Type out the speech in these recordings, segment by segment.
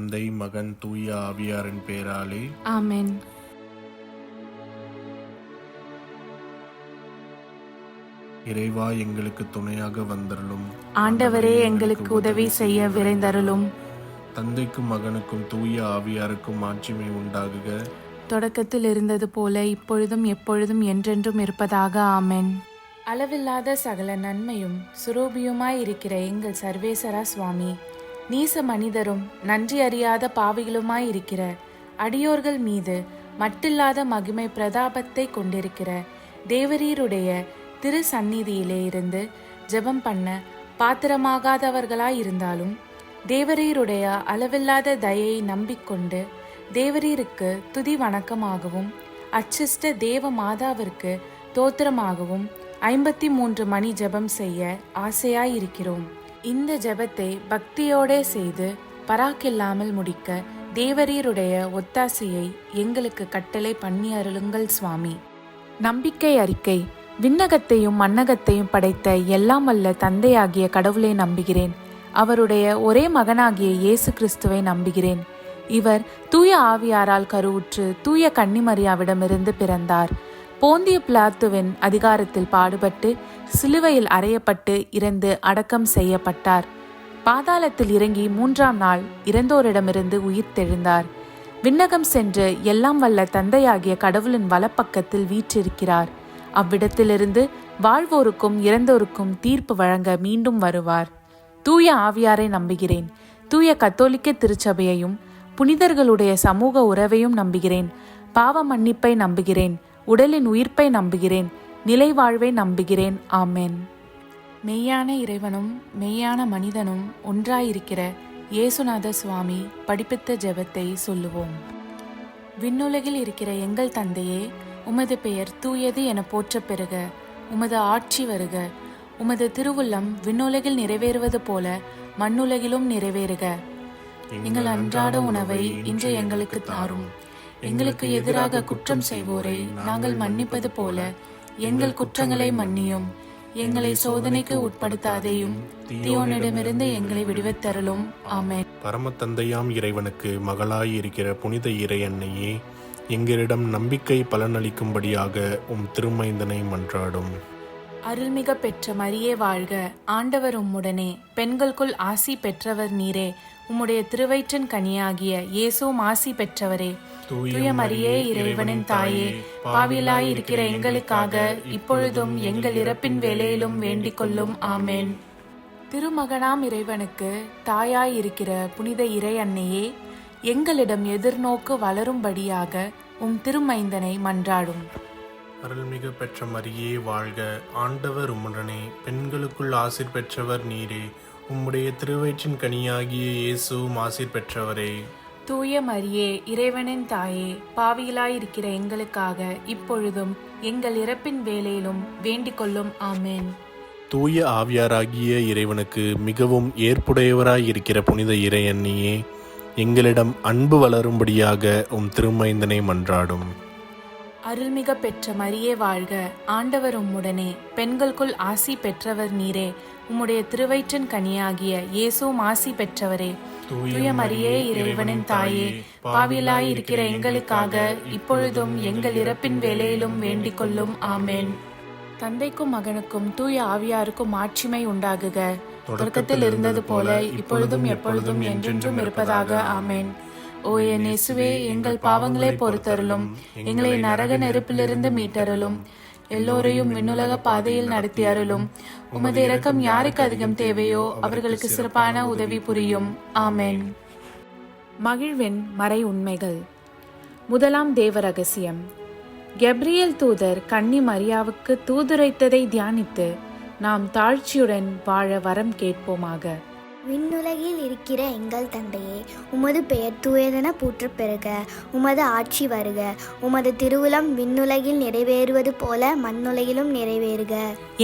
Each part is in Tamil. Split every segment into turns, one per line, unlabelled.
தந்தை, மகன், தூய ஆவியாரின் பெயராலே
ஆமென்.
இறைவா, எங்களுக்கு துணையாக வந்தருளும்.
ஆண்டவரே, எங்களுக்கு உதவி செய்ய விரைந்தருளும்.
தந்தைக்கும் மகனுக்கும் தூய ஆவியாருக்கும் மாட்சிமை உண்டாகுக.
தொடக்கத்தில் இருந்தது போல இப்பொழுதும் எப்பொழுதும் என்றென்றும் இருப்பதாக. ஆமென். அளவில்லாத சகல நன்மையும் சுரூபியுமாய் இருக்கிற எங்கள் சர்வேசரா சுவாமி, நீச மனிதரும் நன்றி அறியாத பாவிகளுமாய் இருக்கிற அடியோர்கள் மீது மட்டில்லாத மகிமை பிரதாபத்தை கொண்டிருக்கிற தேவரீருடைய திரு சந்நிதியிலே இருந்து ஜெபம் பண்ண பாத்திரமாகாதவர்களாய் இருந்தாலும் தேவரீருடைய அளவில்லாத தயையை நம்பிக்கொண்டு தேவரீருக்கு துதி வணக்கமாகவும் அச்சிஷ்ட தேவ மாதாவிற்கு தோத்திரமாகவும் 53 மணி ஜெபம் செய்ய ஆசையாயிருக்கிறோம். இந்த ஜெபத்தை பக்தியோடே செய்து பராக்கில்லாமல் முடிக்க தேவரீருடைய ஒத்தாசையை எங்களுக்கு கட்டளை பண்ணி அருளுங்கள் சுவாமி. நம்பிக்கை அறிக்கை. விண்ணகத்தையும் மண்ணகத்தையும் படைத்த எல்லாம் வல்ல தந்தையாகிய கடவுளை நம்புகிறேன். அவருடைய ஒரே மகனாகிய இயேசு கிறிஸ்துவை நம்புகிறேன். இவர் தூய ஆவியாரால் கருவுற்று தூய கன்னிமரியாவிடமிருந்து பிறந்தார். போந்திய பிலாத்துவின் அதிகாரத்தில் பாடுபட்டு சிலுவையில் அறையப்பட்டு இறந்து அடக்கம் செய்யப்பட்டார். பாதாளத்தில் இறங்கி 3ஆம் நாள் இறந்தோரிடமிருந்து உயிர்த்தெழுந்தார். விண்ணகம் சென்று எல்லாம் வல்ல தந்தையாகிய கடவுளின் வலப்பக்கத்தில் வீற்றிருக்கிறார். அவ்விடத்திலிருந்து வாழ்வோருக்கும் இறந்தோருக்கும் தீர்ப்பு வழங்க மீண்டும் வருவார். தூய ஆவியாரை நம்புகிறேன். தூய கத்தோலிக்க திருச்சபையையும் புனிதர்களுடைய சமூக உறவையும் நம்புகிறேன். பாவ மன்னிப்பை நம்புகிறேன். உடலின் உயிர்ப்பை நம்புகிறேன். நிலை வாழ்வை நம்புகிறேன். ஆமென். மெய்யான இறைவனும் மெய்யான மனிதனும் ஒன்றாயிருக்கிற இயேசுநாத சுவாமி படிப்பித்த ஜெபத்தை சொல்லுவோம். விண்ணுலகில் இருக்கிற எங்கள் தந்தையே, உமது பெயர் தூயது என போற்றப் பெறுக. உமது ஆட்சி வருக. உமது திருவுள்ளம் விண்ணுலகில் நிறைவேறுவது போல மண்ணுலகிலும் நிறைவேறுக. எங்கள் அன்றாட உணவை இன்று எங்களுக்கு தாரும். எங்களுக்கு எதிராக குற்றம் செய்வோரை நாங்கள் மன்னிப்பது போல எங்கள் குற்றங்களை மன்னியும். எங்களை சோதனைக்கு உட்படுத்தாதேயும், தீயோனிடமிருந்து எங்களை விடுவித்தருளும். ஆமென்.
பரம தந்தையாம் இறைவனுக்கு மகளாய் இருக்கிற புனித இறை அன்னையே, எங்களிடம் நம்பிக்கை பலனளிக்கும்படியாக உம் திருமைந்தனை மன்றாடும்.
அருள்மிக பெற்ற மரியே வாழ்க. ஆண்டவர் உம்முடனே, பெண்களுக்குள் ஆசி பெற்றவர் நீரே. உம்முடைய திருவயிற்றின் கனியாகிய இயேசுவும் ஆசி பெற்றவரே. தூய மரியே, இறைவனின் தாயே, பாவிலாய் இருக்கிற எங்களுக்காக இப்பொழுதும் எங்கள் இறப்பின் வேளையிலும் வேண்டிக் கொள்ளும். ஆமென். திருமகனாம் இறைவனுக்கு தாயாய் இருக்கிற புனித இறை அன்னையே, எங்களிடம் எதிர்நோக்கு வளரும்படியாக உம் திருமைந்தனை மன்றாடும்.
அருள்மிகு பெற்ற மரியே வாழ்க. ஆண்டவர் உம்முடனே, பெண்களுக்குள் ஆசீர் பெற்றவர் நீரே. உம்முடைய திருவயிற்றின் கனியாகிய இயேசுவும் ஆசீர் பெற்றவரே.
தூய மரியே, இறைவனின் தாயே, பாவிகளாயிருக்கிற எங்களுக்காக இப்பொழுதும் எங்கள் இறப்பின் வேளையிலும் வேண்டிக் கொள்ளும். ஆமென்.
தூய ஆவியாராகிய இறைவனுக்கு மிகவும் ஏற்புடையவராயிருக்கிற புனித இறை அன்னியே, எங்களிடம் அன்பு வளரும்படியாக உம் திருமைந்தனை மன்றாடும்.
அருள்மிக பெற்ற மரியே வாழ்க. ஆண்டவர் உம்முடனே, பெண்களுக்குள் ஆசி பெற்றவர் நீரே. உம்முடைய திருவயிற்றின் கனியாகிய இயேசுவும் ஆசி பெற்றவரே. தூய மரியே, இறைவனின் தாயே, பாவிலாய் இருக்கிற எங்களுக்காக இப்பொழுதும் எங்கள் இறப்பின் வேளையிலும் வேண்டிக் கொள்ளும். ஆமென். தந்தைக்கும் மகனுக்கும் தூய ஆவியாருக்கும் மாட்சிமை உண்டாகுக. தொடக்கத்தில் இருந்தது போல இப்பொழுதும் எப்பொழுதும் என்றென்றும் இருப்பதாக. ஆமென். ஓ என் இயேசுவே, எங்கள் பாவங்களை பொறுத்தருளும். எங்களை நரக நெருப்பிலிருந்து மீட்டருளும். எல்லோரையும் விண்ணுலக பாதையில் நடத்தி அருளும். உமது இரக்கம் யாருக்கு அதிகம் தேவையோ அவர்களுக்கு சிறப்பான உதவி புரியும். ஆமென். மகிழ்வின் மறை உண்மைகள். முதலாம் தேவ ரகசியம். கெப்ரியேல் தூதர் கன்னி மரியாவுக்கு தூதுரைத்ததை தியானித்து நாம் தாழ்ச்சியுடன் வாழ வரம் கேட்போமாக.
விண்ணுலகில் இருக்கிற எங்கள் தந்தையே, உமது பெயர் தூயதென போற்றப் பெறுக. உமது ஆட்சி வருக. உமது திருவுளம் விண்ணுலகில் நிறைவேறுவது போல மண்ணுலகிலும் நிறைவேறுக.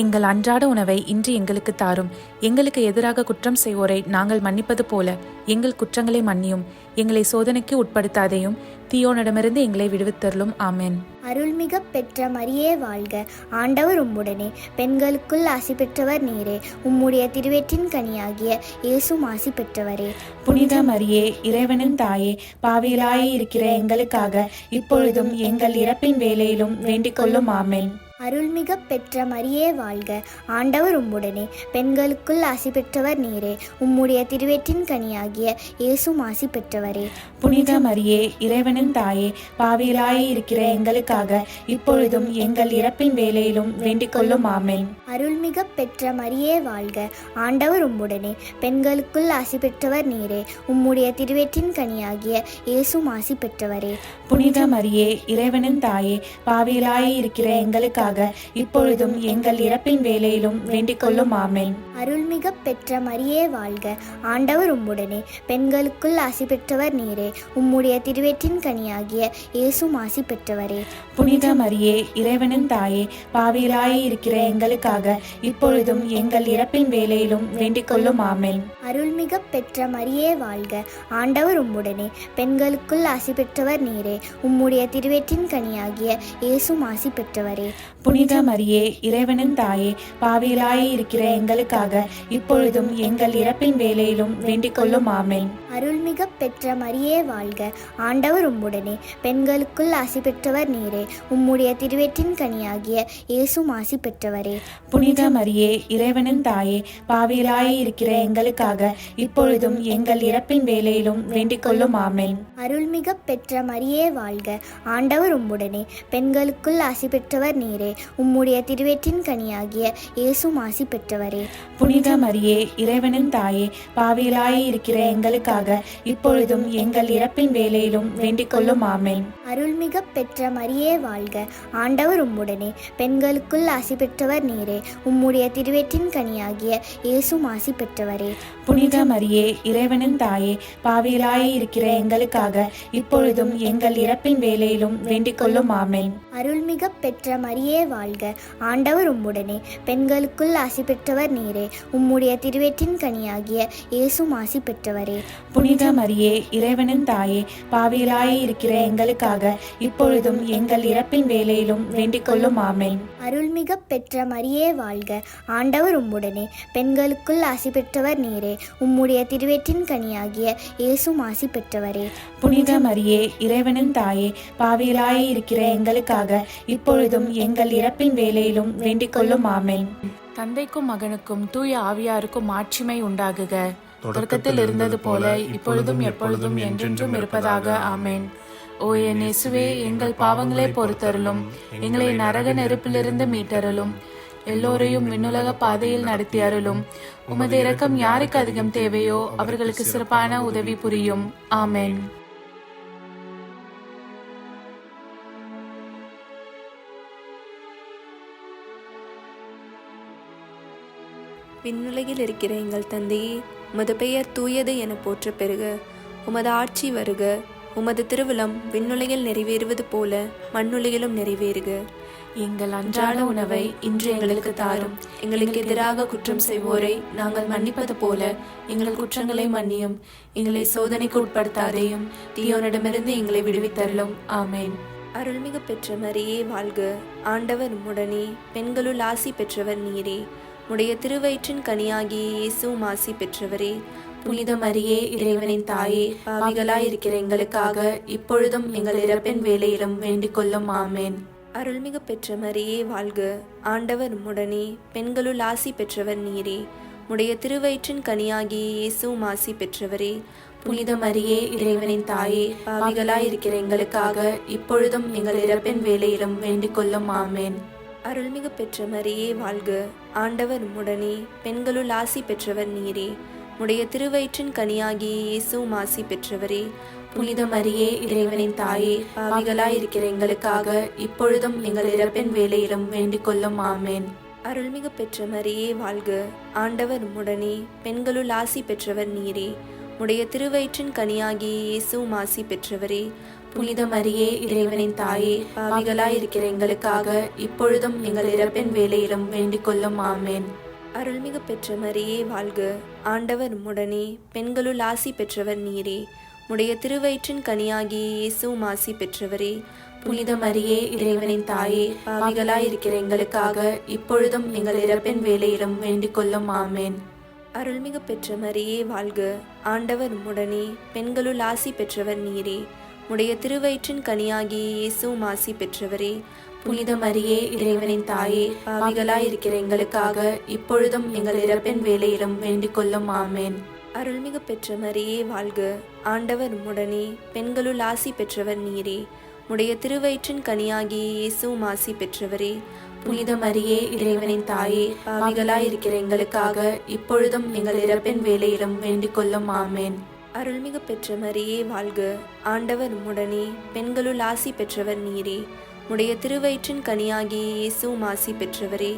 எங்கள் அன்றாட உணவை இன்று எங்களுக்கு தாரும். எங்களுக்கு எதிராக குற்றம் செய்வோரை நாங்கள் மன்னிப்பது போல எங்கள் குற்றங்களை மன்னியும். எங்களை சோதனைக்கு உட்படுத்தாதையும் தீயோனிடமிருந்து எங்களை விடுவித்தருளும். ஆமென்.
அருள்மிக பெற்ற மரியே வாழ்க, ஆண்டவர் உம்முடனே, பெண்களுக்குள் ஆசி பெற்றவர் நீரே. உம்முடைய திருவயிற்றின் கனியாகிய இயேசுவும் ஆசி பெற்றவரே.
புனித மரியே, இறைவனின் தாயே, பாவிகளாய் இருக்கிற எங்களுக்காக இப்பொழுதும் எங்கள் இறப்பின் வேளையிலும் வேண்டிக் கொள்ளும். ஆமென்.
அருள்மிக பெற்ற மரியே வாழ்க, ஆண்டவர் உம்முடனே, பெண்களுக்குள் ஆசி பெற்றவர் நீரே. உம்முடைய திருவயிற்றின் கனியாகிய இயேசுவும் ஆசி பெற்றவரே.
புனித மரியே, இறைவனின் தாயே, பாவிகளாய் இருக்கிற எங்களுக்காக இப்பொழுதும் எங்கள் இறப்பின் வேளையிலும் வேண்டிக் கொள்ளும். ஆமென்.
அருள்மிக பெற்ற மரியே வாழ்க, ஆண்டவர் உம்முடனே, பெண்களுக்குள் ஆசி பெற்றவர் நீரே. உம்முடைய திருவயிற்றின் கனியாகிய இயேசுவும் ஆசி பெற்றவரே.
புனித மரியே, இறைவனின் தாயே, பாவிகளாய் இருக்கிற எங்களுக்காக இப்பொழுதும் எங்கள் இறப்பின் வேளையிலும் வேண்டிக் கொள்ளும். ஆமென்.
அருள்மிக பெற்ற மரியே வாழ்க, ஆண்டவர் உம்முடனே, பெண்களுக்குள் ஆசி பெற்றவர் நீரே. உம்முடைய திருவயிற்றின் கனியாகிய இயேசுவும் ஆசி பெற்றவரே.
புனித மரியே, இறைவனின் தாயே, பாவிகளாய் இருக்கிற எங்களுக்காக இப்பொழுதும் எங்கள் இறப்பின் வேளையிலும் வேண்டிக் கொள்ளும். ஆமென்.
அருள்மிக பெற்ற மரியே வாழ்க, ஆண்டவர் உம்முடனே, பெண்களுக்குள் ஆசி பெற்றவர் நீரே. உம்முடைய திருவயிற்றின் கனியாகிய இயேசுவும் ஆசி பெற்றவரே.
புனித மரியே, இறைவனின் தாயே, பாவிகளாய் இருக்கிற எங்களுக்காக இப்பொழுதும் எங்கள் இறப்பின் வேளையிலும் வேண்டிக் கொள்ளும். ஆமென்.
அருள்மிக பெற்ற மரியே வாழ்க, ஆண்டவர் உம்முடனே, பெண்களுக்குள் ஆசி பெற்றவர் நீரே. உம்முடைய திருவயிற்றின் கனியாகிய இயேசுவும் ஆசி பெற்றவரே.
புனித மரியே, இறைவனின் தாயே, பாவிகளாய் இருக்கிற எங்களுக்காக இப்பொழுதும் எங்கள் இறப்பின் வேளையிலும் வேண்டிக் கொள்ளும். ஆமென்.
அருள்மிக பெற்ற மரியே வாழ்க, ஆண்டவர் உம்முடனே, பெண்களுக்குள் ஆசி பெற்றவர் நீரே. உம்முடைய திருவயிற்றின் கனியாகிய இயேசுவும் ஆசி பெற்றவரே.
புனித மரியே, இறைவனின் தாயே, பாவிகளாய் இருக்கிற எங்களுக்காக இப்பொழுதும் எங்கள் இறப்பின் வேளையிலும் வேண்டிக் கொள்ளும். ஆமென்.
அருள்மிக பெற்ற மரியே வாழ்க, ஆண்டவர் உம்முடனே, பெண்களுக்குள் ஆசி பெற்றவர் நீரே. உம்முடைய திருவயிற்றின் கனியாகிய இயேசுவும் ஆசி பெற்றவரே.
புனித மரியே, இறைவனின் தாயே, பாவிகளாய் இருக்கிற எங்களுக்காக இப்பொழுதும் எங்கள் இறப்பின் வேளையிலும் வேண்டிக் கொள்ளும். ஆமென்.
அருள்மிக பெற்ற மரியே வாழ்க, ஆண்டவர் உம்முடனே, பெண்களுக்குள் ஆசி பெற்றவர் நீரே. உம்முடைய திருவயிற்றின் கனியாகிய இயேசுவும் ஆசி பெற்றவரே.
புனித மரியே, இறைவனின் தாயே, பாவிகளாய் இருக்கிற எங்களுக்காக இப்பொழுதும் எங்கள் இறப்பின் வேளையிலும் வேண்டிக் கொள்ளும். ஆமென்.
அருள்மிக பெற்ற மரியே வாழ்க, ஆண்டவர் உம்முடனே, பெண்களுக்குள் ஆசி பெற்றவர் நீரே. உம்முடைய திருவயிற்றின் கனியாகிய இயேசுவும் ஆசி பெற்றவரே.
புனித மரியே, இறைவனின் தாயே, பாவிகளாய் இருக்கிற எங்களுக்காக இப்பொழுதும் எங்கள் இறப்பின் வேளையிலும் வேண்டிக் கொள்ளும். ஆமென். தந்தைக்கும் மகனுக்கும் தூய ஆவியாருக்கும் மாட்சிமை உண்டாகுக. தொடக்கத்தில் இருந்தது போல இப்பொழுதும் எப்பொழுதும் என்றென்றும் இருப்பதாக. ஆமென். ஓ என் இயேசுவே, எங்கள் பாவங்களை பொறுத்தருளும், எங்களை நரக நெருப்பிலிருந்து மீட்டருளும், எல்லோரையும் விண்ணுலக பாதையில் நடத்தி அருளும். உமது இரக்கம் யாருக்கு அதிகம் தேவையோ அவர்களுக்கு சிறப்பான உதவி புரியும். ஆமென்.
விண்ணுலகில் இருக்கிற எங்கள் தந்தையே, உமது பெயர் தூயது என போற்ற பெறுக. உமது ஆட்சி வருக. உமது திருவிழம் விண்ணுலகில் நிறைவேறுவது போல மண்ணுலகிலும் நிறைவேறுக.
எங்கள் அன்றாட உணவை இன்று எங்களுக்கு தாரும். எங்களுக்கு எதிராக குற்றம் செய்வோரை நாங்கள் மன்னிப்பது போல எங்கள் குற்றங்களை மன்னியும். எங்களை சோதனைக்கு உட்படுத்தாதையும் தீயோனிடமிருந்து எங்களை விடுவித்தருளும். ஆமென்.
அருள்மிகு பெற்ற மரியே வாழ்க, ஆண்டவர் உம்முடனே, பெண்களுள் ஆசி பெற்றவர் நீரே. உடைய திருவயிற்றின் கனியாகிய இயேசுவும் ஆசி பெற்றவரே.
புனித மரியே, இறைவனின் தாயே, பாவிகளாய் இருக்கிற எங்களுக்காக இப்பொழுதும் எங்கள் இறப்பின் வேளையிலும் வேண்டிக் கொள்ளும். ஆமென்.
அருள்மிகு பெற்ற மரியே வாழ்க, ஆண்டவர் உம்முடனே, பெண்களுள் ஆசி பெற்றவர் நீரே. உடைய திருவயிற்றின் கனியாகிய இயேசுவும் ஆசி பெற்றவரே.
புனித மரியே, இறைவனின் தாயே, பாவிகளாய் இருக்கிற எங்களுக்காக இப்பொழுதும் எங்கள் இறப்பின் வேளையிலும் வேண்டிக் கொள்ளும். ஆமென்.
அருள்மிகு பெற்ற மரியே வாழ்க, ஆண்டவர் உம்முடனே, பெண்களுள் ஆசி பெற்றவர் நீரே. உடைய திருவயிற்றின் கனியாகிய இயேசுவும் ஆசி பெற்றவரே.
புனித மரியே, இறைவனின் தாயே, பாவிகளாய் இருக்கிற எங்களுக்காக இப்பொழுதும் எங்கள் இறப்பின் வேளையிலும் வேண்டிக் கொள்ளும். ஆமென்.
அருள்மிகு பெற்ற மரியே வாழ்க, ஆண்டவர் உம்முடனே, பெண்களுள் ஆசி பெற்றவர் நீரே. உடைய திருவயிற்றின் கனியாகிய இயேசுவும் ஆசி பெற்றவரே.
புனித மரியே, இறைவனின் தாயே, பாவிகளாய் இருக்கிற எங்களுக்காக இப்பொழுதும் எங்கள் இறப்பின் வேளையிலும் வேண்டிக் கொள்ளும். ஆமென்.
அருள்மிகு பெற்ற மரியே வாழ்க, ஆண்டவர் உம்முடனே, பெண்களுள் ஆசி பெற்றவர் நீரே. உடைய திருவயிற்றின் கனியாகிய இயேசுவும் ஆசி பெற்றவரே. புனித மரியே, இறைவனின் தாயே, பாவிகளாயிருக்கிற எங்களுக்காக இப்பொழுதும் எங்கள் இறப்பின் வேளையிலும் வேண்டிக் கொள்ளும். ஆமேன். அருள்மிகு பெற்ற மரியே வாழ்க. ஆண்டவர் உம்முடனே, பெண்களுள் ஆசி பெற்றவர் நீரே. உடைய திருவயிற்றின் கனியாகிய இயேசுவும் ஆசி பெற்றவரே. புனித மரியே, இறைவனின் தாயே, பாவிகளாயிருக்கிற எங்களுக்காக இப்பொழுதும் எங்கள் இறப்பின் வேளையிலும் வேண்டிக் கொள்ளும். ஆமேன். அருள்மிகு பெற்ற மரியே வாழ்க. ஆண்டவர் உம்முடனே, பெண்களுள் ஆசி பெற்றவர் நீரே. உடைய திருவயிற்றின் கனியாகிய இயேசுவும் ஆசி பெற்றவரே. புனித மரியே, இறைவனின் தாயே, பாவிகளாயிருக்கிற எங்களுக்காக இப்பொழுதும் எங்கள் இறப்பின் வேளையிலும் வேண்டிக் கொள்ளும். ஆமேன். அருள்மிகு பெற்ற மரியே வாழ்க. ஆண்டவர் உம்முடனே, பெண்களுள் ஆசி பெற்றவர் நீரே. உடைய திருவயிற்றின் கனியாகிய இயேசுவும் ஆசி பெற்றவரே.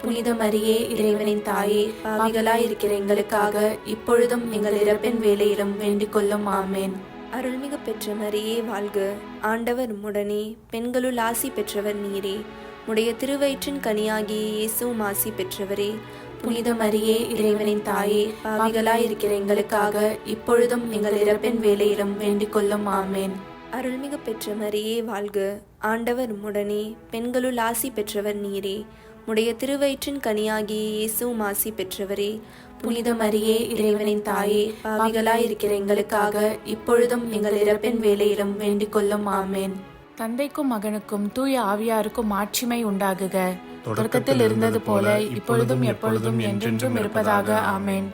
புனித மரியே, இறைவனின் தாயே, பாவிகளாயிருக்கிற எங்களுக்காக இப்பொழுதும் எங்கள் இறப்பின் வேளையிலும் வேண்டிக் கொள்ளும். ஆமேன். அருள்மிகு பெற்ற மரியே வாழ்க. ஆண்டவர் உம்முடனே, பெண்களுள் ஆசி பெற்றவர் நீரே. உடைய திருவயிற்றின் கனியாகிய இயேசுவும் ஆசி பெற்றவரே. புனித மரியே, இறைவனின் தாயே, பாவிகளாயிருக்கிற எங்களுக்காக இப்பொழுதும் எங்கள் இறப்பின் வேளையிலும் வேண்டிக் கொள்ளும். ஆமேன். அருள்மிகு பெற்ற மரியே வாழ்க. ஆண்டவர் உம்முடனே, பெண்களுள் ஆசி பெற்றவர் நீரே. உடைய திருவயிற்றின் கனியாகிய இயேசுவும் ஆசி பெற்றவரே. புனித மரியே, இறைவனின் தாயே, பாவிகளாயிருக்கிற எங்களுக்காக இப்பொழுதும் எங்கள் இறப்பின் வேளையிலும் வேண்டிக் கொள்ளும். ஆமேன்.
தந்தைக்கும் மகனுக்கும் தூய ஆவியாருக்கும் ஆட்சிமை உண்டாகுக. தொடக்கத்தில் இருந்தது போல இப்பொழுதும் எப்பொழுதும் என்றென்றும் இருப்பதாக. ஆமேன்.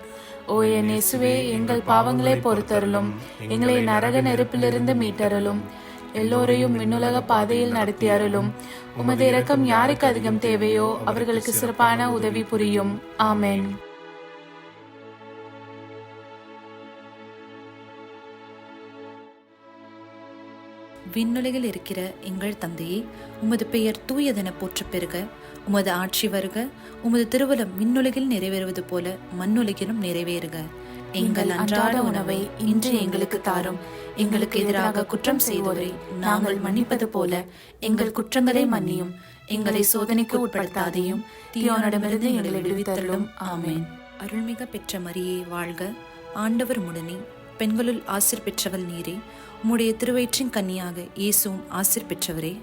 ஓ என் இயேசுவே, எங்கள் பாவங்களை பொறுத்தருளும், எங்களை நரக நெருப்பிலிருந்து மீட்டருளும், எல்லோரையும் விண்ணுலக பாதையில் நடத்தி அருளும். உமது இரக்கம் யாருக்கு அதிகம் தேவையோ அவர்களுக்கு சிறப்பான உதவி புரியும். ஆமேன்.
விண்ணுலகில் இருக்கிற எங்கள் தந்தையே, உமது பெயர் தூயதென போற்றப் பெறுக. உமது ஆட்சி வருக. உமது திருவுளம் விண்ணுலகில் நிறைவேறுவது போல மண்ணுலகிலும் நிறைவேறுக. எங்கள் அன்றாட உணவை இன்று எங்களுக்கு தாரும். எங்களுக்கு எதிராக குற்றம் செய்வோரை நாங்கள் மன்னிப்பது போல எங்கள் குற்றங்களை மன்னியும். எங்களை சோதனைக்கு உட்படுத்தாதையும் தீயோனிடமிருந்து எங்களை விடுவித்தருளும். ஆமேன். அருள்மிக பெற்ற மரியே வாழ்க. ஆண்டவர் உம்முடனே, பெண்களுள் ஆசீர் பெற்றவள் நீரே. உம்முடைய திருவயிற்றின் கன்னியாக இயேசுவும் ஆசீர் பெற்றவரே.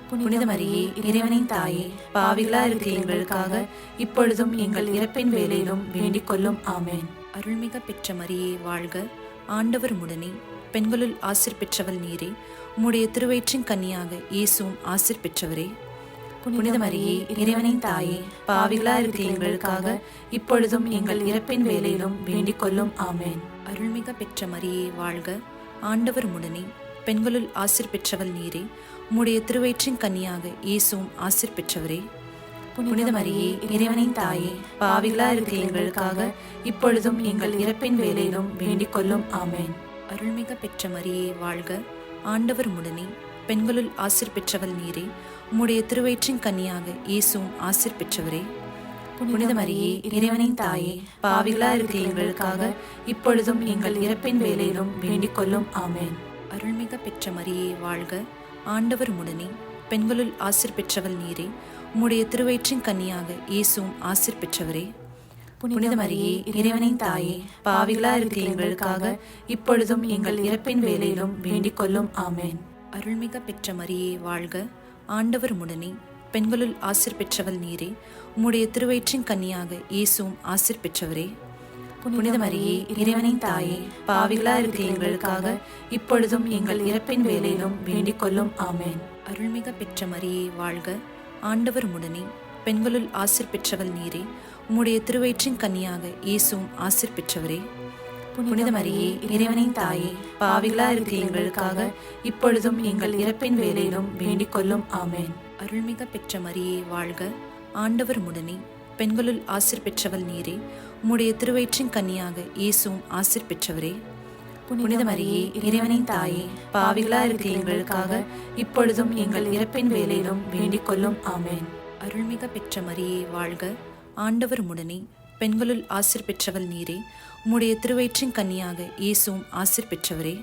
புனித மரியே, இறைவனின் தாயே, பாவிகளா இருக்கிற எங்களுக்காக இப்பொழுதும் எங்கள் இறப்பின் வேளையிலும் வேண்டிக் கொள்ளும். ஆமேன். அருள்மிக பெற்ற மரியே வாழ்க. ஆண்டவர் உம்முடனே, பெண்களுள் ஆசீர் பெற்றவள் நீரே. உம்முடைய திருவயிற்றின் கன்னியாக இயேசுவும் ஆசீர் பெற்றவரே. புனித மரியே, இறைவனின் தாயே, பாவிகளா இருக்கிற எங்களுக்காக இப்பொழுதும் எங்கள் இறப்பின் வேளையிலும் வேண்டிக் கொள்ளும். ஆமேன். அருள்மிக பெற்ற மரியே வாழ்க. ஆண்டவர் உம்முடனே, பெண்களுள் ஆசீர் பெற்றவள் நீரே. உம்முடைய திருவயிற்றின் கன்னியாக இயேசுவும் ஆசீர் பெற்றவரே. புனித மரியே, இறைவனின் தாயே, பாவிகளா இருக்கிற எங்களுக்காக இப்பொழுதும் எங்கள் இறப்பின் வேளையிலும் வேண்டிக் கொள்ளும். ஆமேன். அருள்மிக பெற்ற மரியே வாழ்க. ஆண்டவர் உம்முடனே, பெண்களுள் ஆசீர் பெற்றவள் நீரே. உம்முடைய திருவயிற்றின் கன்னியாக இயேசுவும் ஆசீர் பெற்றவரே. புனித மரியே, இறைவனின் தாயே, பாவிகளா இருக்கிற எங்களுக்காக இப்பொழுதும் எங்கள் இறப்பின் வேளையிலும் வேண்டிக் கொள்ளும். ஆமேன். அருள்மிக பெற்ற மரியே வாழ்க. ஆண்டவர் உம்முடனே, பெண்களுள் ஆசீர் பெற்றவள் நீரே. உம்முடைய திருவயிற்றின் கன்னியாக இயேசுவும் ஆசீர் பெற்றவரே. புனித மரியே, இறைவனின் தாயே, பாவிகளா இருக்கிற எங்களுக்காக இப்பொழுதும் எங்கள் இறப்பின் வேளையிலும் வேண்டிக் கொள்ளும். ஆமேன். அருள்மிக பெற்ற மரியே வாழ்க. ஆண்டவர் உம்முடனே, பெண்களுள் ஆசீர் பெற்றவள் நீரே. உம்முடைய திருவயிற்றின் கன்னியாக இயேசுவும் ஆசீர் பெற்றவரே. புனித மரியே, இறைவனின் தாயே, பாவிகளா இருக்கிற எங்களுக்காக இப்பொழுதும் எங்கள் இறப்பின் வேளையிலும் வேண்டிக் கொள்ளும். ஆமேன். அருள்மிக பெற்ற மரியே வாழ்க. ஆண்டவர் உம்முடனே, பெண்களுள் ஆசீர் பெற்றவள் நீரே. உம்முடைய திருவயிற்றின் கன்னியாக இயேசுவும் ஆசீர் பெற்றவரே. புனித மரியே, இறைவனின் தாயே, பாவிகளா இருக்கிற எங்களுக்காக இப்பொழுதும் எங்கள் இறப்பின் வேளையிலும் வேண்டிக் கொள்ளும். ஆமேன். அருள்மிக பெற்ற மரியே வாழ்க. ஆண்டவர் உம்முடனே, பெண்களுள் ஆசீர் பெற்றவள் நீரே. உம்முடைய திருவயிற்றின் கன்னியாக இயேசுவும் ஆசீர் பெற்றவரே. புனித மரியே, இறைவனின் தாயே, பாவிகளா இருக்கிற எங்களுக்காக இப்பொழுதும் எங்கள் இறப்பின் வேளையிலும் வேண்டிக் கொள்ளும். ஆமேன். அருள்மிக பெற்ற மரியே வாழ்க. ஆண்டவர் உம்முடனே, பெண்களுள் ஆசீர் பெற்றவள் நீரே. உம்முடைய திருவயிற்றின் கன்னியாக இயேசுவும் ஆசீர் பெற்றவரே.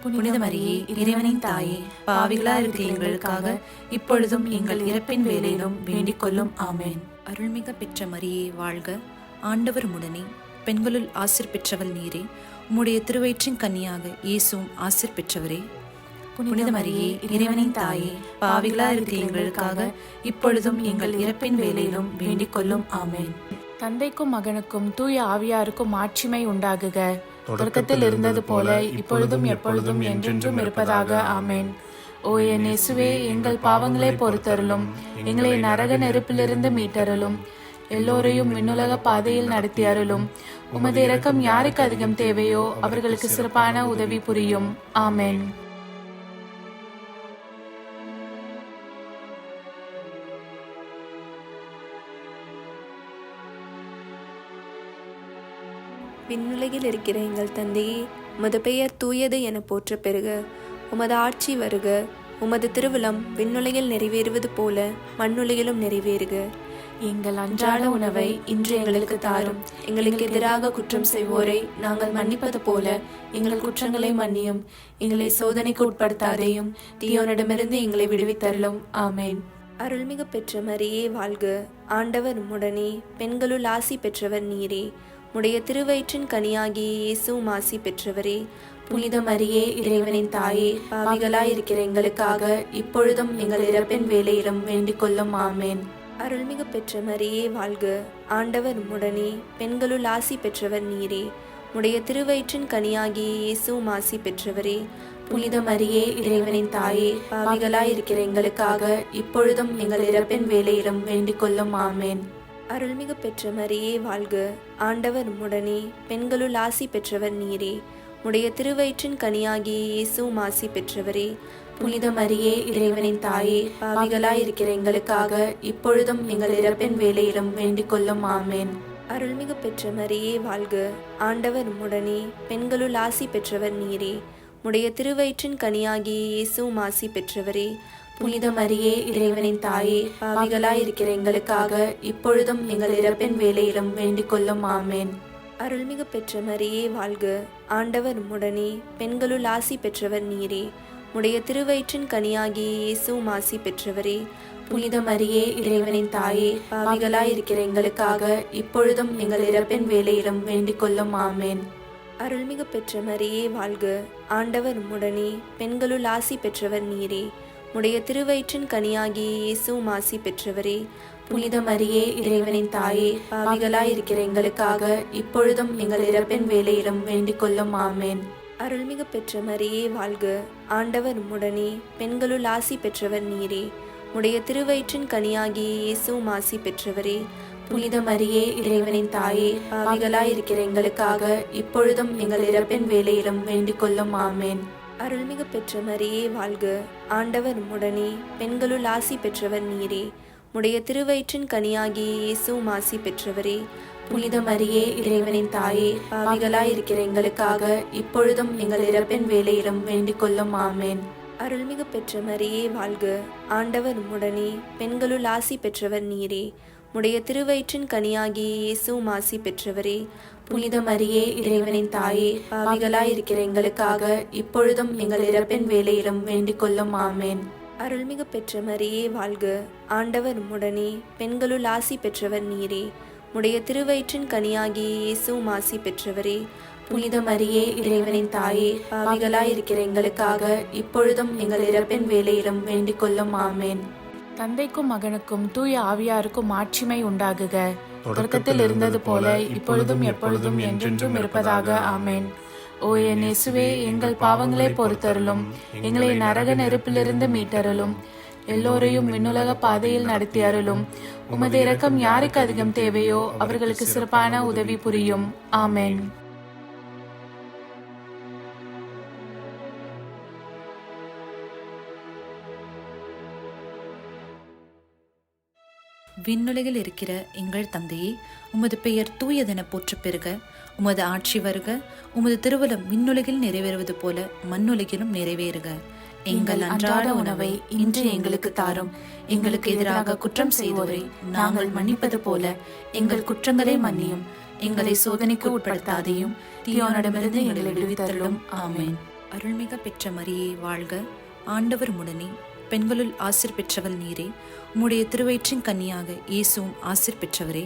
புனித மரியே, இறைவனின் தாயே, பாவிகளா இருக்கிற எங்களுக்காக இப்பொழுதும் எங்கள் இறப்பின் வேளையிலும் வேண்டிக் கொள்ளும். ஆமேன். அருள்மிக பெற்ற மரியே வாழ்க. ஆண்டவர் உம்முடனே, பெண்களுள் ஆசீர் பெற்றவள் நீரே. உம்முடைய திருவயிற்றின் கன்னியாக இயேசுவும் ஆசீர் பெற்றவரே. புனித மரியே, இறைவனின் தாயே, பாவிகளாய் இருக்கிற எங்களுக்காக இப்பொழுதும் எங்கள் இறப்பின் வேளையிலும் வேண்டிக் கொள்ளும். ஆமென்.
தந்தைக்கும் மகனுக்கும் தூய ஆவியாருக்கும் மாட்சிமை உண்டாகுக. தொடக்கத்தில் இருந்தது போல இப்பொழுதும் எப்பொழுதும் என்றென்றும் இருப்பதாக. ஆமென். ஓ என் இயேசுவே, எங்கள் பாவங்களை பொறுத்தருளும், எங்களை நரக நெருப்பிலிருந்து மீட்டருளும், எல்லோரையும் விண்ணுலக பாதையில் நடத்தி அருளும். உமது இரக்கம் யாருக்கு அதிகம் தேவையோ அவர்களுக்கு சிறப்பான உதவி புரியும். ஆமென்.
விண்ணுலகில் இருக்கிற எங்கள் தந்தையே, உமது பெயர் தூயது என போற்ற பெறுக. உமது ஆட்சி வருக. உமது திருவுளம் விண்ணுலகில் நிறைவேறுவது போல மண்ணுலகிலும் நிறைவேறுக.
எங்கள் அன்றாட உணவை இன்று எங்களுக்கு தாரும்.
எங்களுக்கு எதிராக குற்றம் செய்வோரை நாங்கள் மன்னிப்பது போல எங்கள் குற்றங்களை மன்னியும். எங்களை சோதனைக்கு உட்படுத்தாதேயும், தீயோனிடமிருந்து எங்களை விடுவித்தருளும். ஆமென். அருள்மிகு பெற்ற மரியே வாழ்க. ஆண்டவர் உம்முடனே, பெண்களுள் ஆசி பெற்றவர் நீரே. உடைய திருவயிற்றின் கனியாகிய இயேசுவும் ஆசி பெற்றவரே.
புனித மரியே, இறைவனின் தாயே, பாவிகளாய் இருக்கிற எங்களுக்காக இப்பொழுதும் எங்கள் இறப்பின் வேளையிலும் வேண்டிக் கொள்ளும். ஆமென்.
அருள்மிகு பெற்ற மரியே வாழ்க. ஆண்டவர் உம்முடனே, பெண்களுள் ஆசி பெற்றவர் நீரே. உடைய திருவயிற்றின் கனியாகிய இயேசுவும் ஆசி பெற்றவரே.
புனித மரியே, இறைவனின் தாயே, பாவிகளாய் இருக்கிற எங்களுக்காக இப்பொழுதும் எங்கள் இறப்பின் வேளையிலும் வேண்டிக் கொள்ளும். ஆமென்.
அருள்மிகு பெற்ற மரியே வாழ்க. ஆண்டவர் உம்முடனே, பெண்களுள் ஆசி பெற்றவர் நீரே. உடைய திருவயிற்றின் கனியாகிய இயேசுவும் ஆசி பெற்றவரே.
புனித மரியே, இறைவனின் தாயே, பாவிகளாய் இருக்கிற எங்களுக்காக இப்பொழுதும் எங்கள் இறப்பின் வேளையிலும் வேண்டிக் கொள்ளும். ஆமென்.
அருள்மிகு பெற்ற மரியே வாழ்க. ஆண்டவர் உம்முடனே, பெண்களுள் ஆசி பெற்றவர் நீரே. உடைய திருவயிற்றின் கனியாகிய இயேசுவும் ஆசி பெற்றவரே.
புனித மரியே, இறைவனின் தாயே, பாவிகளாய் இருக்கிற எங்களுக்காக இப்பொழுதும் எங்கள் இறப்பின் வேளையிலும் வேண்டிக் கொள்ளும். ஆமென்.
அருள்மிகு பெற்ற மரியே வாழ்க. ஆண்டவர் உம்முடனே, பெண்களுள் ஆசி பெற்றவர் நீரே. உடைய திருவயிற்றின் கனியாகிய இயேசுவும் ஆசி பெற்றவரே.
புனித மரியே, இறைவனின் தாயே, பாவிகளாய் இருக்கிற எங்களுக்காக இப்பொழுதும் எங்கள் இறப்பின் வேளையிலும் வேண்டிக் கொள்ளும். ஆமென்.
அருள்மிகு பெற்ற மரியே வாழ்க. ஆண்டவர் உம்முடனே, பெண்களுள் ஆசி பெற்றவர் நீரே. உடைய திருவயிற்றின் கனியாகிய இயேசுவும் ஆசி பெற்றவரே.
புனித மரியே, இறைவனின் தாயே, பாவிகளாய் இருக்கிற எங்களுக்காக இப்பொழுதும் எங்கள் இறப்பின் வேளையிலும் வேண்டிக் கொள்ளும். ஆமென்.
அருள்மிகு பெற்ற மரியே வாழ்க. ஆண்டவர் உம்முடனே, பெண்களுள் ஆசி பெற்றவர் நீரே. உடைய திருவயிற்றின் கனியாகிய இயேசுவும் ஆசி பெற்றவரே.
புனித மரியே, இறைவனின் தாயே, பாவிகளாய் இருக்கிற எங்களுக்காக இப்பொழுதும் எங்கள் இறப்பின் வேளையிலும் வேண்டிக் கொள்ளும். ஆமென்.
அருள்மிகு பெற்ற மரியே வாழ்க. ஆண்டவர் உம்முடனே, பெண்களுள் ஆசி பெற்றவர் நீரே. உடைய திருவயிற்றின் கனியாகிய இயேசுவும் ஆசி பெற்றவரே.
புனித மரியே, இறைவனின் தாயே, பாவிகளாய் இருக்கிற எங்களுக்காக இப்பொழுதும் எங்கள் இறப்பின் வேளையிலும் வேண்டிக் கொள்ளும். ஆமென்.
அருள்மிகு பெற்ற மரியே வாழ்க. ஆண்டவர் உம்முடனே, பெண்களுள் ஆசி பெற்றவர் நீரே. உடைய திருவயிற்றின் கனியாகிய இயேசுவும் ஆசி பெற்றவரே.
புனித மரியே, இறைவனின் தாயே, பாவிகளாய் இருக்கிற எங்களுக்காக இப்பொழுதும் எங்கள் இறப்பின் வேளையிலும் வேண்டிக் கொள்ளும். ஆமென்.
அருள்மிகு பெற்ற மரியே வாழ்க. ஆண்டவர் உம்முடனே, பெண்களுள் ஆசி பெற்றவர் நீரே. உடைய திருவயிற்றின் கனியாகிய இயேசுவும் ஆசி பெற்றவரே.
புனித மரியே, இறைவனின் தாயே, பாவிகளாய் இருக்கிற எங்களுக்காக இப்பொழுதும் எங்கள் இறப்பின் வேளையிலும் வேண்டிக் கொள்ளும். ஆமென். தந்தைக்கும் மகனுக்கும் தூய ஆவியாருக்கும் மாட்சிமை உண்டாகுக. தொடக்கத்தில் இருந்தது போல இப்பொழுதும் எப்பொழுதும் என்றென்றும் இருப்பதாக. ஆமென். ஓ என் இயேசுவே, எங்கள் பாவங்களை பொறுத்தருளும், எங்களை நரக நெருப்பிலிருந்து மீட்டருளும், எல்லோரையும் விண்ணுலக பாதையில் நடத்தி அருளும். உமது இரக்கம் யாருக்கு அதிகம் தேவையோ அவர்களுக்கு சிறப்பான உதவி புரியும். ஆமென்.
விண்ணுலகில் இருக்கிற எங்கள் தந்தையே, உமது பெயர் தூயதென போற்ற பெறுக. உமது ஆட்சி வருக. உமது திருவுளம் விண்ணுலகில் நிறைவேறுவது போல மண்ணுலகிலும் நிறைவேறுக. எங்கள் அன்றாட உணவை இன்று எங்களுக்கு தாரும். எங்களுக்கு எதிராக குற்றம் செய்வோரை நாங்கள் மன்னிப்பது போல எங்கள் குற்றங்களை மன்னியும். எங்களை சோதனைக்கு உட்படுத்தாதையும், தீயோனிடமிருந்து எங்களை விடுவித்தருளும். ஆமென். அருள்மிக பெற்ற மரியே வாழ்க. ஆண்டவர் உம்முடனே, பெண்களுள் ஆசீர் பெற்றவள் நீரே. உம்முடைய திருவயிற்றின் கன்னியாக இயேசுவும் ஆசீர் பெற்றவரே.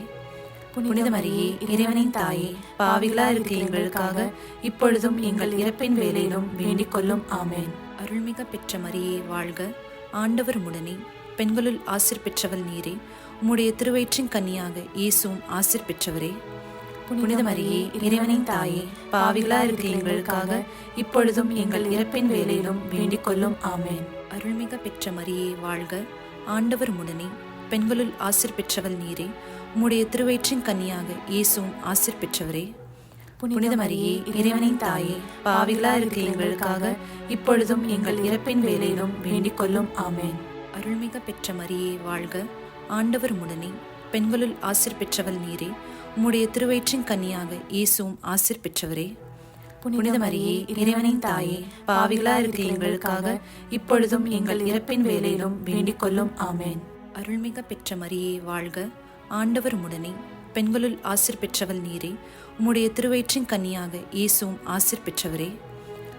புனித மரியே இறைவனின் தாயே, பாவிகளா இருக்கிற எங்களுக்காக இப்பொழுதும் எங்கள் இறப்பின் வேளையிலும் வேண்டிக் கொள்ளும். ஆமென். அருள்மிக பெற்ற மரியே வாழ்க, ஆண்டவர் உடனே, பெண்களுள் ஆசீர் பெற்றவள் நீரே. உம்முடைய திருவயிற்றின் கன்னியாக இயேசுவும் ஆசீர் பெற்றவரே. புனித மரியே இறைவனின் தாயே, பாவிகளா இருக்கிற எங்களுக்காக இப்பொழுதும் எங்கள் இறப்பின் வேளையிலும் வேண்டிக் கொள்ளும். ஆமென். அருள்மிக பெற்ற மரியே வாழ்க, ஆண்டவர் உடனே, பெண்களுள் ஆசீர் பெற்றவள் நீரே. உம்முடைய திருவயிற்றின் கன்னியாக இயேசுவும் ஆசீர் பெற்றவரே. புனித மரியே இறைவனின் தாயே, பாவிகளா இருக்கிற எங்களுக்காக இப்பொழுதும் எங்கள் இறப்பின் வேளையிலும் வேண்டிக் கொள்ளும். ஆமென். அருள்மிக பெற்ற மரியே வாழ்க, ஆண்டவர் உடனே, பெண்களுள் ஆசீர் பெற்றவள் நீரே. உம்முடைய திருவயிற்றின் கன்னியாக இயேசுவும் ஆசீர் பெற்றவரே. புனித மரியே இறைவனின் தாயே, பாவிகளா இருக்கிற எங்களுக்காக இப்பொழுதும் எங்கள் இறப்பின் வேளையிலும் வேண்டிக் கொள்ளும். ஆமென். அருள்மிக பெற்ற மரியே வாழ்க, ஆண்டவர் உடனே, பெண்களுள் ஆசீர் பெற்றவள் நீரே. உம்முடைய திருவயிற்றின் கன்னியாக இயேசுவும் ஆசீர் பெற்றவரே.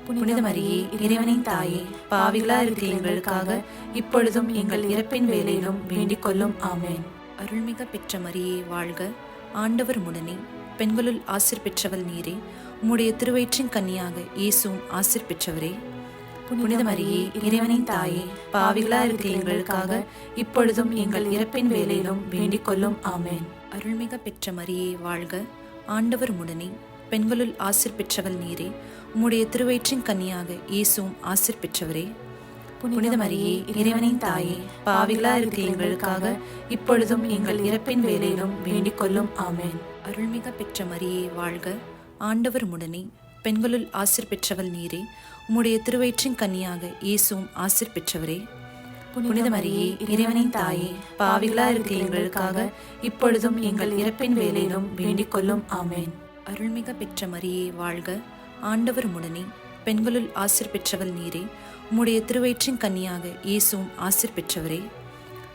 புனித மரியே இறைவனின் தாயே, பாவிகளா இருக்கிற எங்களுக்காக இப்பொழுதும் எங்கள் இறப்பின் வேளையிலும் வேண்டிக் கொள்ளும். ஆமென். அருள்மிக பெற்ற மரியே வாழ்க, ஆண்டவர் உடனே, பெண்களுள் ஆசீர் பெற்றவள் நீரே. உம்முடைய திருவயிற்றின் கன்னியாக இயேசுவும் ஆசீர் பெற்றவரே. புனித மரியே இறைவனின் தாயே, பாவிகளா இருக்கிற எங்களுக்காக இப்பொழுதும் எங்கள் இறப்பின் வேளையிலும் வேண்டிக் கொள்ளும். ஆமென். அருள்மிக பெற்ற மரியே வாழ்க, ஆண்டவர் உடனே, பெண்களுள் ஆசீர் பெற்றவள் நீரே. உம்முடைய திருவயிற்றின் கன்னியாக இயேசுவும் ஆசீர் பெற்றவரே. புனித மரியே இறைவனின் தாயே, பாவிகளா இருக்கிற எங்களுக்காக இப்பொழுதும் எங்கள் இறப்பின் வேளையிலும் வேண்டிக் கொள்ளும். ஆமென். அருள்மிக பெற்ற மரியே வாழ்க, ஆண்டவர் உடனே, பெண்களுள் ஆசீர் பெற்றவள் நீரே. உம்முடைய திருவயிற்றின் கன்னியாக இயேசுவும் ஆசீர் பெற்றவரே. புனித மரியே இறைவனின் தாயே, பாவிகளா இருக்கிற எங்களுக்காக இப்பொழுதும் எங்கள் இறப்பின் வேளையிலும் வேண்டிக் கொள்ளும். ஆமென். அருள்மிக பெற்ற மரியே வாழ்க, ஆண்டவர் உடனே, பெண்களுள் ஆசீர் பெற்றவள் நீரே. உம்முடைய திருவயிற்றின் கன்னியாக இயேசுவும் ஆசீர் பெற்றவரே.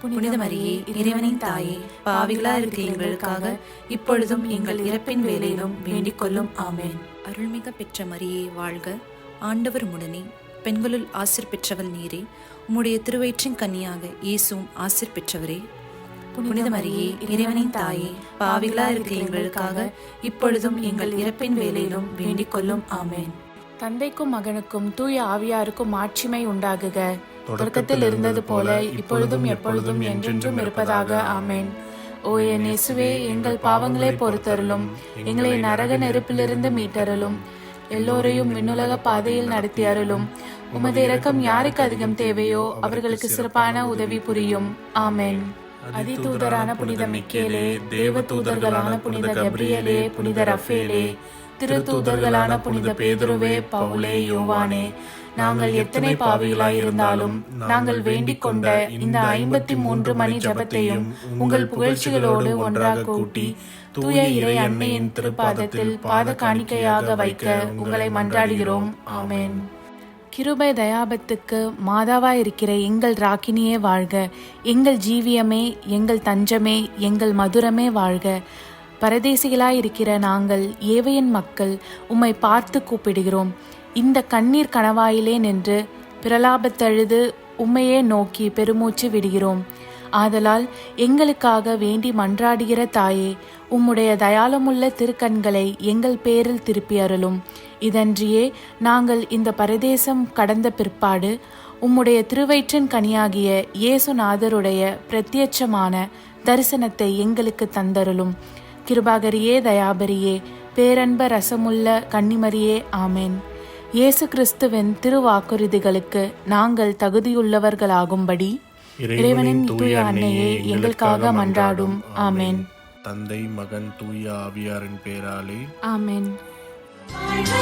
புனித மரியே இறைவனின் தாயே, பாவிகளா இருக்கிற எங்களுக்காக இப்பொழுதும் எங்கள் இறப்பின் வேளையிலும் வேண்டிக் கொள்ளும். ஆமென். அருள்மிக பெற்ற மரியே வாழ்க, ஆண்டவர் உடனே, பெண்களுள் ஆசீர் பெற்றவள் நீரே. உம்முடைய திருவயிற்றின் கன்னியாக இயேசுவும் ஆசீர் பெற்றவரே. புனித மரியே இறைவனின் தாயே, பாவிகளா இருக்கிற எங்களுக்காக இப்பொழுதும் எங்கள் இறப்பின் வேளையிலும் வேண்டிக் கொள்ளும். ஆமென்.
தந்தைக்கும் மகனுக்கும் தூய ஆவியாருக்கும் மாட்சிமை உண்டாகுக. தொடக்கத்தில் இருந்தது போல இப்பொழுதும் எப்பொழுதும் என்றென்றும் இருப்பதாக. ஆமென். ஓ என் இயேசுவே, எங்கள் பாவங்களை பொறுத்தருளும், எங்களை நரக நெருப்பிலிருந்து மீட்டருளும், எல்லோரையும் விண்ணுலக பாதையில் நடத்தி அருளும். உமது இரக்கம் யாருக்கு அதிகம் தேவையோ அவர்களுக்கு சிறப்பான உதவி புரியும். ஆமென். அதிதூதரான புனித மிக்கேலே, தேவ தூதர்களான புனித கப்ரியேலே, புனித ரஃபேலே, திருத்தூதர்களான புனித பேதுருவே, பவுலே, யோவானே, நாங்கள் எத்தனை பாவிகளாய் இருந்தாலும் நாங்கள் வேண்டிக் கொண்ட இந்த 53 மணி ஜபத்தையும் உங்கள் புகழ்ச்சிகளோடு ஒன்றாக கூட்டி தூய இறை அன்னையின் திருப்பாதத்தில் பாத காணிக்கையாக வைக்க உங்களை மன்றாடுகிறோம். ஆமென். கிருபை தயாபத்துக்கு மாதாவாயிருக்கிற எங்கள் ராக்கினியே வாழ்க. எங்கள் ஜீவியமே, எங்கள் தஞ்சமே, எங்கள் மதுரமே வாழ்க. பரதேசிகளாயிருக்கிற நாங்கள் ஏவையின் மக்கள் உம்மை பார்த்து கூப்பிடுகிறோம். இந்த கண்ணீர் கணவாயிலே நின்று பிரலாபத்தழுது உம்மையே நோக்கி பெருமூச்சு விடுகிறோம். ஆதலால் எங்களுக்காக வேண்டி மன்றாடுகிற தாயே, உம்முடைய தயாளமுள்ள திருக்கண்களை எங்கள் பேரில் திருப்பி அருளும். இதன்றியே நாங்கள் இந்த பரதேசம் கடந்த பிற்பாடு உம்முடைய திருவயிற்றின் கனியாகிய இயேசுநாதருடைய பிரத்யட்சமான தரிசனத்தை எங்களுக்கு தந்தருளும். கிருபாகரியே, தயாபரியே, பேரன்ப ரசமுள்ள கன்னிமரியே, ஆமென். இயேசு கிறிஸ்துவின் திருவாக்குறுதிகளுக்கு நாங்கள் தகுதியுள்ளவர்களாகும்படி இறைவனின் தூய அன்னையே எங்களுக்காக மன்றாடும். ஆமென்.
தந்தை, மகன், தூய ஆவியாரின் பேராலே
ஆமென்.
வாழ்க